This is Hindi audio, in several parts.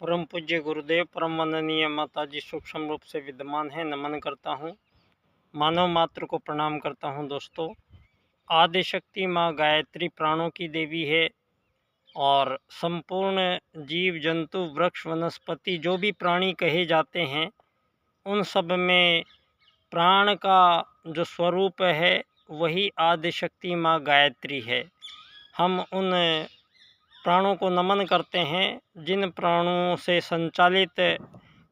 परम पूज्य गुरुदेव परम वंदनीय माताजी सूक्ष्म रूप से विद्यमान है। नमन करता हूँ, मानव मात्र को प्रणाम करता हूँ। दोस्तों, आदि शक्ति माँ गायत्री प्राणों की देवी है और संपूर्ण जीव जंतु वृक्ष वनस्पति जो भी प्राणी कहे जाते हैं उन सब में प्राण का जो स्वरूप है वही आदि शक्ति माँ गायत्री है। हम उन प्राणों को नमन करते हैं जिन प्राणों से संचालित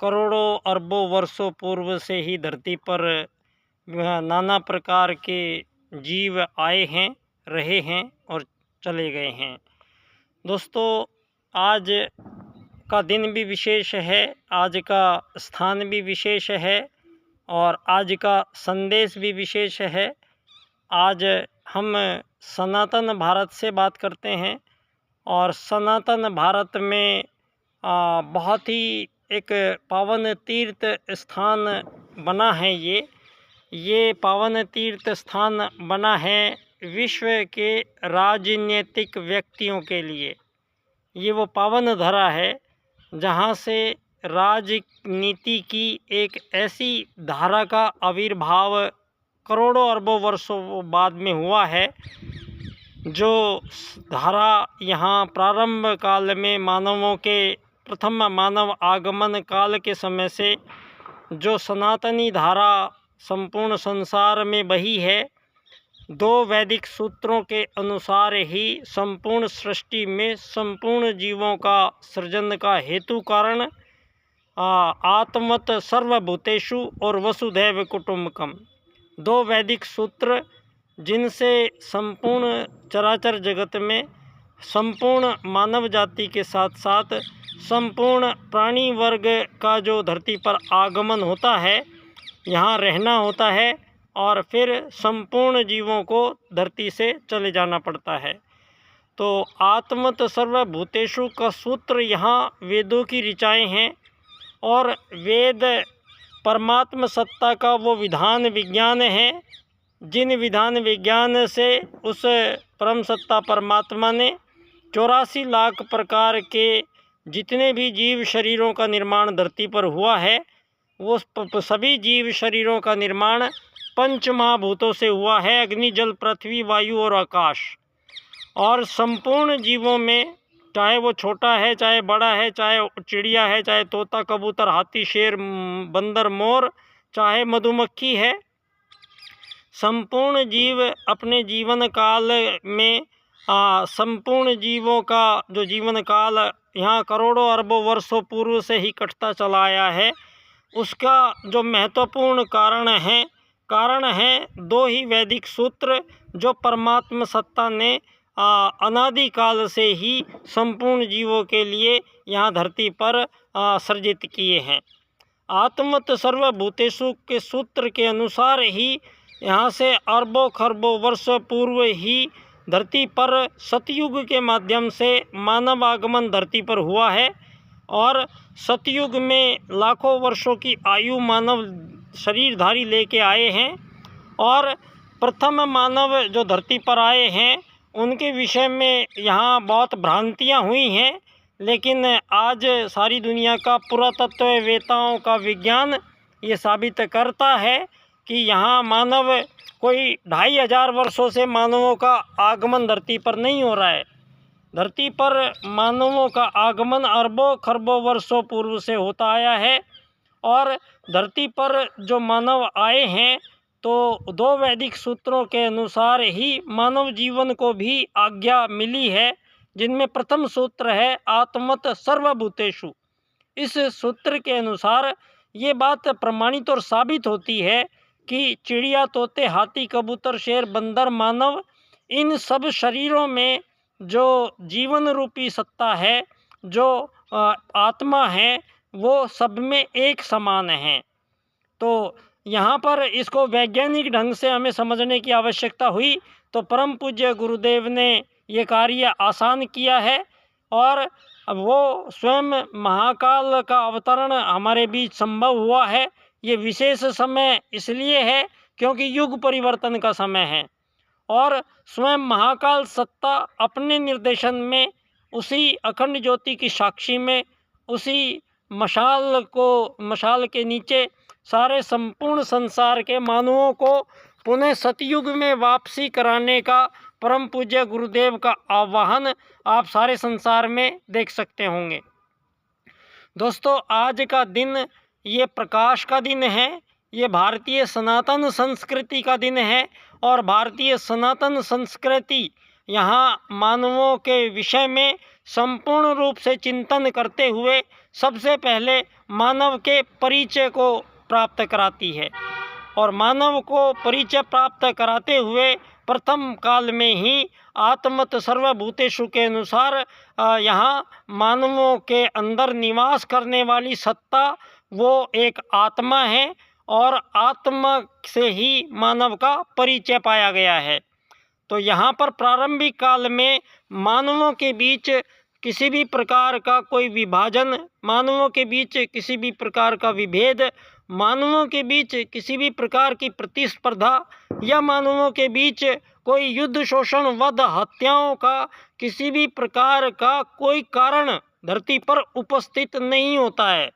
करोड़ों अरबों वर्षों पूर्व से ही धरती पर नाना प्रकार के जीव आए हैं, रहे हैं और चले गए हैं। दोस्तों, आज का दिन भी विशेष है, आज का स्थान भी विशेष है और आज का संदेश भी विशेष है। आज हम सनातन भारत से बात करते हैं और सनातन भारत में बहुत ही एक पावन तीर्थ स्थान बना है। ये पावन तीर्थ स्थान बना है विश्व के राजनीतिक व्यक्तियों के लिए। ये वो पावन धरा है जहाँ से राजनीति की एक ऐसी धारा का आविर्भाव करोड़ों अरबों वर्षों बाद में हुआ है, जो धारा यहाँ प्रारंभ काल में मानवों के प्रथम मानव आगमन काल के समय से जो सनातनी धारा संपूर्ण संसार में बही है, दो वैदिक सूत्रों के अनुसार ही संपूर्ण सृष्टि में संपूर्ण जीवों का सृजन का हेतु कारण आत्मत सर्वभूतेषु और वसुधैव कुटुम्बकम, दो वैदिक सूत्र जिनसे संपूर्ण चराचर जगत में संपूर्ण मानव जाति के साथ साथ संपूर्ण प्राणी वर्ग का जो धरती पर आगमन होता है, यहाँ रहना होता है और फिर संपूर्ण जीवों को धरती से चले जाना पड़ता है। तो आत्मत सर्वभूतेषु का सूत्र यहाँ वेदों की ऋचाएँ हैं और वेद परमात्म सत्ता का वो विधान विज्ञान है जिन विधान विज्ञान से उस परम सत्ता परमात्मा ने 84 लाख प्रकार के जितने भी जीव शरीरों का निर्माण धरती पर हुआ है, वो सभी जीव शरीरों का निर्माण पंच महाभूतों से हुआ है, अग्नि जल पृथ्वी वायु और आकाश। और संपूर्ण जीवों में, चाहे वो छोटा है चाहे बड़ा है, चाहे चिड़िया है चाहे तोता कबूतर हाथी शेर बंदर मोर चाहे मधुमक्खी है, संपूर्ण जीव अपने जीवन काल में संपूर्ण जीवों का जो जीवन काल यहाँ करोड़ों अरबों वर्षों पूर्व से ही कटता चला आया है, उसका जो महत्वपूर्ण कारण है दो ही वैदिक सूत्र जो परमात्म सत्ता ने अनादिकाल से ही संपूर्ण जीवों के लिए यहाँ धरती पर सृजित किए हैं। आत्मत सर्वभूतेषु के सूत्र के अनुसार ही यहाँ से अरबों खरबों वर्ष पूर्व ही धरती पर सतयुग के माध्यम से मानव आगमन धरती पर हुआ है और सतयुग में लाखों वर्षों की आयु मानव शरीरधारी लेके आए हैं और प्रथम मानव जो धरती पर आए हैं उनके विषय में यहाँ बहुत भ्रांतियाँ हुई हैं, लेकिन आज सारी दुनिया का पुरातत्ववेताओं का विज्ञान ये साबित करता है कि यहाँ मानव कोई 2500 वर्षों से मानवों का आगमन धरती पर नहीं हो रहा है। धरती पर मानवों का आगमन अरबों खरबों वर्षों पूर्व से होता आया है और धरती पर जो मानव आए हैं तो दो वैदिक सूत्रों के अनुसार ही मानव जीवन को भी आज्ञा मिली है, जिनमें प्रथम सूत्र है आत्मत सर्वभूतेषु। इस सूत्र के अनुसार ये बात प्रमाणित और साबित होती है कि चिड़िया तोते हाथी कबूतर शेर बंदर मानव, इन सब शरीरों में जो जीवन रूपी सत्ता है, जो आत्मा है, वो सब में एक समान है। तो यहाँ पर इसको वैज्ञानिक ढंग से हमें समझने की आवश्यकता हुई तो परम पूज्य गुरुदेव ने ये कार्य आसान किया है और वो स्वयं महाकाल का अवतरण हमारे बीच संभव हुआ है। ये विशेष समय इसलिए है क्योंकि युग परिवर्तन का समय है और स्वयं महाकाल सत्ता अपने निर्देशन में उसी अखंड ज्योति की साक्षी में उसी मशाल के नीचे सारे संपूर्ण संसार के मानवों को पुनः सतयुग में वापसी कराने का परम पूज्य गुरुदेव का आह्वान आप सारे संसार में देख सकते होंगे। दोस्तों, आज का दिन ये प्रकाश का दिन है, ये भारतीय सनातन संस्कृति का दिन है और भारतीय सनातन संस्कृति यहाँ मानवों के विषय में संपूर्ण रूप से चिंतन करते हुए सबसे पहले मानव के परिचय को प्राप्त कराती है और मानव को परिचय प्राप्त कराते हुए प्रथम काल में ही आत्मत सर्वभूतेषु के अनुसार यहाँ मानवों के अंदर निवास करने वाली सत्ता वो एक आत्मा है और आत्मा से ही मानव का परिचय पाया गया है। तो यहाँ पर प्रारंभिक काल में मानवों के बीच किसी भी प्रकार का कोई विभाजन, मानवों के बीच किसी भी प्रकार का विभेद, मानवों के बीच किसी भी प्रकार की प्रतिस्पर्धा या मानवों के बीच कोई युद्ध, शोषण, वध, हत्याओं का किसी भी प्रकार का कोई कारण धरती पर उपस्थित नहीं होता है।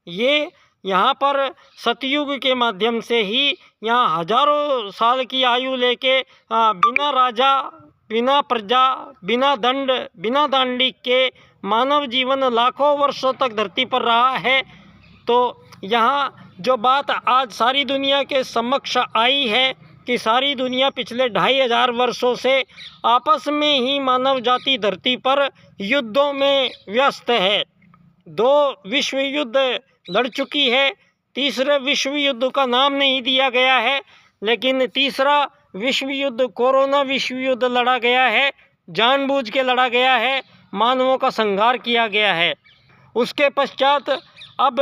ये यहाँ पर सतयुग के माध्यम से ही यहाँ हजारों साल की आयु लेके बिना राजा, बिना प्रजा, बिना दंड, बिना दांडी के मानव जीवन लाखों वर्षों तक धरती पर रहा है। तो यहाँ जो बात आज सारी दुनिया के समक्ष आई है कि सारी दुनिया पिछले 2500 वर्षों से आपस में ही मानव जाति धरती पर युद्धों में व्यस्त है। 2 विश्व युद्ध लड़ चुकी है, तीसरे विश्व युद्ध का नाम नहीं दिया गया है, लेकिन तीसरा विश्व युद्ध, कोरोना विश्व युद्ध लड़ा गया है, जानबूझ के लड़ा गया है, मानवों का संहार किया गया है। उसके पश्चात अब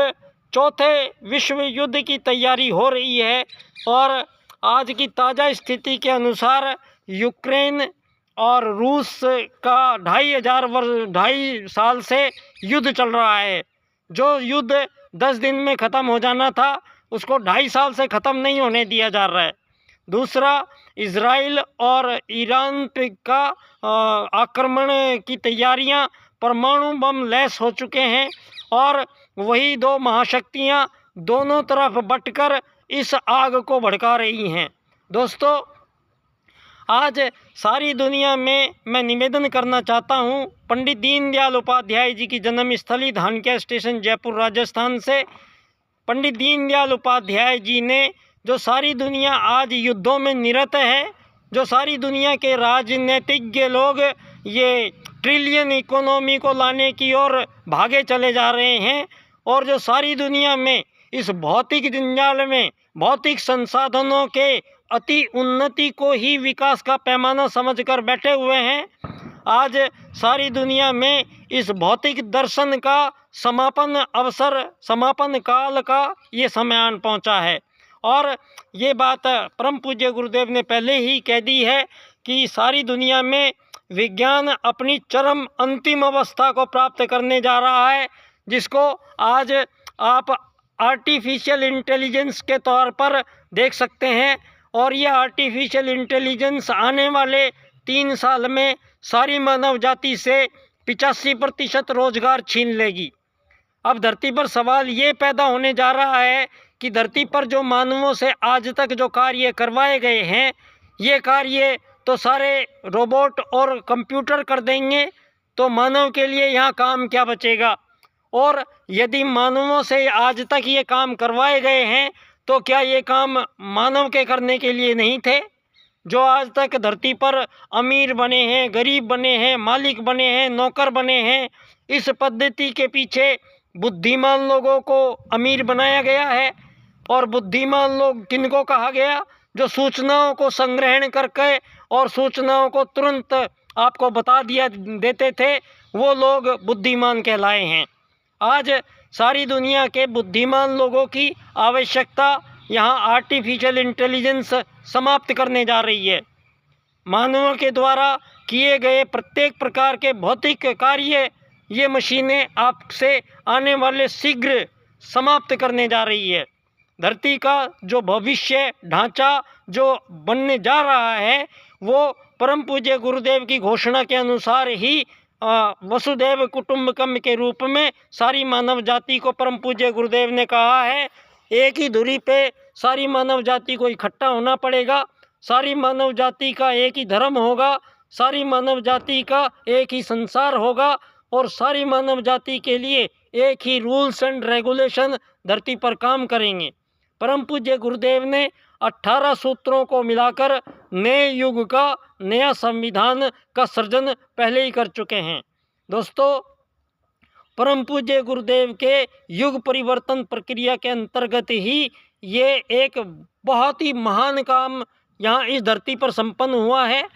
चौथे विश्व युद्ध की तैयारी हो रही है और आज की ताज़ा स्थिति के अनुसार यूक्रेन और रूस का 2.5 साल से युद्ध चल रहा है। जो युद्ध 10 दिन में ख़त्म हो जाना था उसको 2.5 साल से ख़त्म नहीं होने दिया जा रहा है। दूसरा, इज़राइल और ईरान का आक्रमण की तैयारियां, परमाणु बम लैस हो चुके हैं और वही 2 महाशक्तियां दोनों तरफ बंटकर इस आग को भड़का रही हैं। दोस्तों, आज सारी दुनिया में मैं निवेदन करना चाहता हूँ, पंडित दीनदयाल उपाध्याय जी की जन्मस्थली धानक्या स्टेशन, जयपुर, राजस्थान से पंडित दीनदयाल उपाध्याय जी ने जो सारी दुनिया आज युद्धों में निरत है, जो सारी दुनिया के राजनीतिज्ञ लोग ये ट्रिलियन इकोनॉमी को लाने की ओर भागे चले जा रहे हैं और जो सारी दुनिया में इस भौतिक जंजाल में भौतिक संसाधनों के अति उन्नति को ही विकास का पैमाना समझकर बैठे हुए हैं, आज सारी दुनिया में इस भौतिक दर्शन का समापन अवसर, समापन काल का ये समय आन पहुंचा है। और ये बात परम पूज्य गुरुदेव ने पहले ही कह दी है कि सारी दुनिया में विज्ञान अपनी चरम अंतिम अवस्था को प्राप्त करने जा रहा है, जिसको आज आप आर्टिफिशियल इंटेलिजेंस के तौर पर देख सकते हैं। और यह आर्टिफिशियल इंटेलिजेंस आने वाले 3 साल में सारी मानव जाति से 85% रोजगार छीन लेगी। अब धरती पर सवाल ये पैदा होने जा रहा है कि धरती पर जो मानवों से आज तक जो कार्य करवाए गए हैं, ये कार्य तो सारे रोबोट और कंप्यूटर कर देंगे, तो मानव के लिए यहाँ काम क्या बचेगा। और यदि मानवों से आज तक ये काम करवाए गए हैं तो क्या ये काम मानव के करने के लिए नहीं थे? जो आज तक धरती पर अमीर बने हैं, गरीब बने हैं, मालिक बने हैं, नौकर बने हैं, इस पद्धति के पीछे बुद्धिमान लोगों को अमीर बनाया गया है। और बुद्धिमान लोग किनको कहा गया? जो सूचनाओं को संग्रहण करके और सूचनाओं को तुरंत आपको बता दिया देते थे, वो लोग बुद्धिमान कहलाए हैं। आज सारी दुनिया के बुद्धिमान लोगों की आवश्यकता यहाँ आर्टिफिशियल इंटेलिजेंस समाप्त करने जा रही है। मानवों के द्वारा किए गए प्रत्येक प्रकार के भौतिक कार्य ये मशीनें आपसे आने वाले शीघ्र समाप्त करने जा रही है। धरती का जो भविष्य ढांचा जो बनने जा रहा है, वो परम पूज्य गुरुदेव की घोषणा के अनुसार ही वसुधैव कुटुंबकम के रूप में सारी मानव जाति को परम पूज्य गुरुदेव ने कहा है। एक ही धुरी पे सारी मानव जाति को इकट्ठा होना पड़ेगा। सारी मानव जाति का एक ही धर्म होगा, सारी मानव जाति का एक ही संसार होगा और सारी मानव जाति के लिए एक ही रूल्स एंड रेगुलेशन धरती पर काम करेंगे। परम पूज्य गुरुदेव ने 18 सूत्रों को मिलाकर नए युग का नया संविधान का सृजन पहले ही कर चुके हैं। दोस्तों, परम पूज्य गुरुदेव के युग परिवर्तन प्रक्रिया के अंतर्गत ही ये एक बहुत ही महान काम यहाँ इस धरती पर संपन्न हुआ है।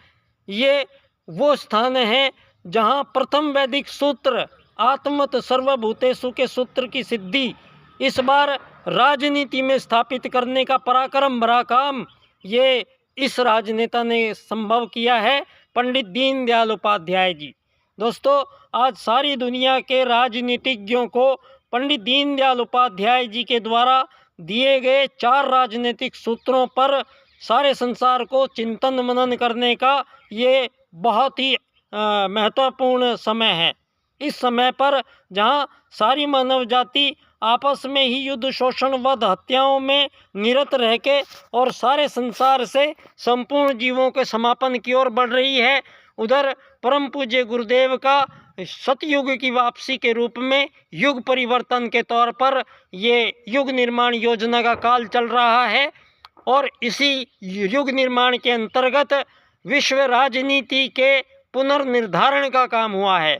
ये वो स्थान है जहाँ प्रथम वैदिक सूत्र आत्मत सर्वभूतेषु के सूत्र की सिद्धि इस बार राजनीति में स्थापित करने का पराक्रम भरा काम ये इस राजनेता ने संभव किया है, पंडित दीनदयाल उपाध्याय जी। दोस्तों, आज सारी दुनिया के राजनीतिज्ञों को पंडित दीनदयाल उपाध्याय जी के द्वारा दिए गए 4 राजनीतिक सूत्रों पर सारे संसार को चिंतन मनन करने का ये बहुत ही महत्वपूर्ण समय है। इस समय पर जहाँ सारी मानव जाति आपस में ही युद्ध, शोषण, वध, हत्याओं में निरत रह के और सारे संसार से संपूर्ण जीवों के समापन की ओर बढ़ रही है, उधर परम पूज्य गुरुदेव का सतयुग की वापसी के रूप में युग परिवर्तन के तौर पर ये युग निर्माण योजना का काल चल रहा है। और इसी युग निर्माण के अंतर्गत विश्व राजनीति के पुनर्निर्धारण का काम हुआ है।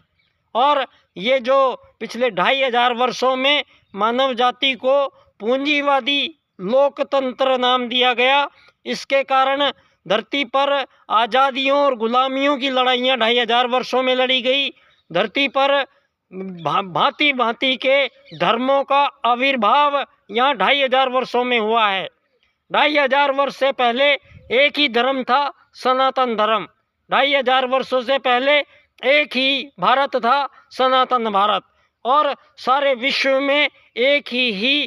और ये जो पिछले 2500 वर्षों में मानव जाति को पूंजीवादी लोकतंत्र नाम दिया गया, इसके कारण धरती पर आज़ादियों और गुलामियों की लड़ाइयाँ 2500 वर्षों में लड़ी गई। धरती पर भांति भांति के धर्मों का आविर्भाव यहाँ 2500 वर्षों में हुआ है। 2500 वर्ष से पहले एक ही धर्म था, सनातन धर्म। 2500 वर्षों से पहले एक ही भारत था, सनातन भारत। और सारे विश्व में एक ही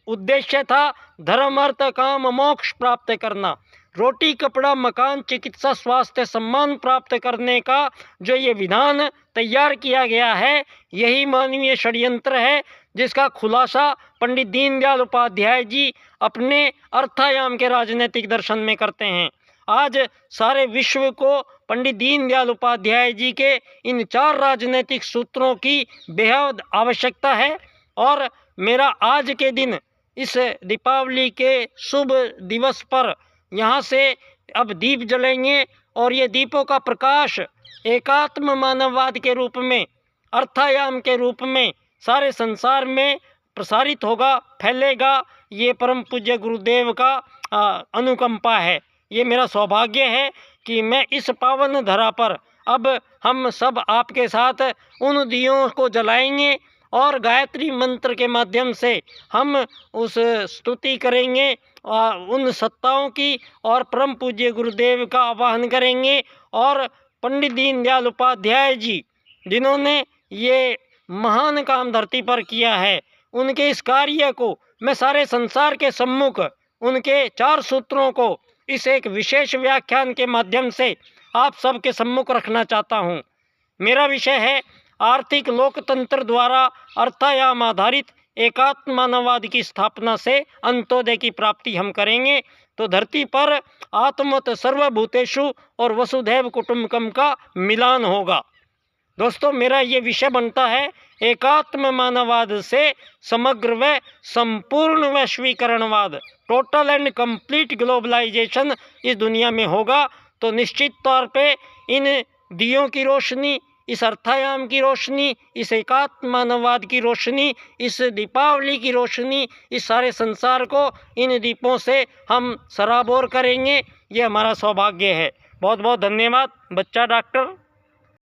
उद्देश्य था, धर्म अर्थ काम मोक्ष प्राप्त करना। रोटी कपड़ा मकान चिकित्सा स्वास्थ्य सम्मान प्राप्त करने का जो ये विधान तैयार किया गया है, यही मानवीय षड्यंत्र है, जिसका खुलासा पंडित दीनदयाल उपाध्याय जी अपने अर्थायाम के राजनीतिक दर्शन में करते हैं। आज सारे विश्व को पंडित दीनदयाल उपाध्याय जी के इन 4 राजनीतिक सूत्रों की बेहद आवश्यकता है। और मेरा आज के दिन इस दीपावली के शुभ दिवस पर यहाँ से अब दीप जलेंगे और ये दीपों का प्रकाश एकात्म मानववाद के रूप में, अर्थायाम के रूप में सारे संसार में प्रसारित होगा, फैलेगा। ये परम पूज्य गुरुदेव का अनुकंपा है। ये मेरा सौभाग्य है कि मैं इस पावन धरा पर अब हम सब आपके साथ उन दियों को जलाएंगे और गायत्री मंत्र के माध्यम से हम उस स्तुति करेंगे उन सत्ताओं की और परम पूज्य गुरुदेव का आवाहन करेंगे। और पंडित दीनदयाल उपाध्याय जी जिन्होंने ये महान काम धरती पर किया है, उनके इस कार्य को मैं सारे संसार के सम्मुख उनके 4 सूत्रों को इस एक विशेष व्याख्यान के माध्यम से आप सबके सम्मुख रखना चाहता हूँ। मेरा विषय है आर्थिक लोकतंत्र द्वारा अर्थायाम आधारित एकात्म मानववाद की स्थापना से अंत्योदय की प्राप्ति हम करेंगे तो धरती पर आत्मत सर्वभूतेषु और वसुधैव कुटुंबकम का मिलान होगा। दोस्तों, मेरा ये विषय बनता है एकात्म मानववाद से समग्र व संपूर्ण वैश्वीकरणवाद, टोटल एंड कंप्लीट ग्लोबलाइजेशन इस दुनिया में होगा। तो निश्चित तौर पे इन दियों की रोशनी, इस अर्थायाम की रोशनी, इस एकात्म मानववाद की रोशनी, इस दीपावली की रोशनी, इस सारे संसार को इन दीपों से हम सराबोर करेंगे। ये हमारा सौभाग्य है। बहुत बहुत धन्यवाद। बच्चा डॉक्टर।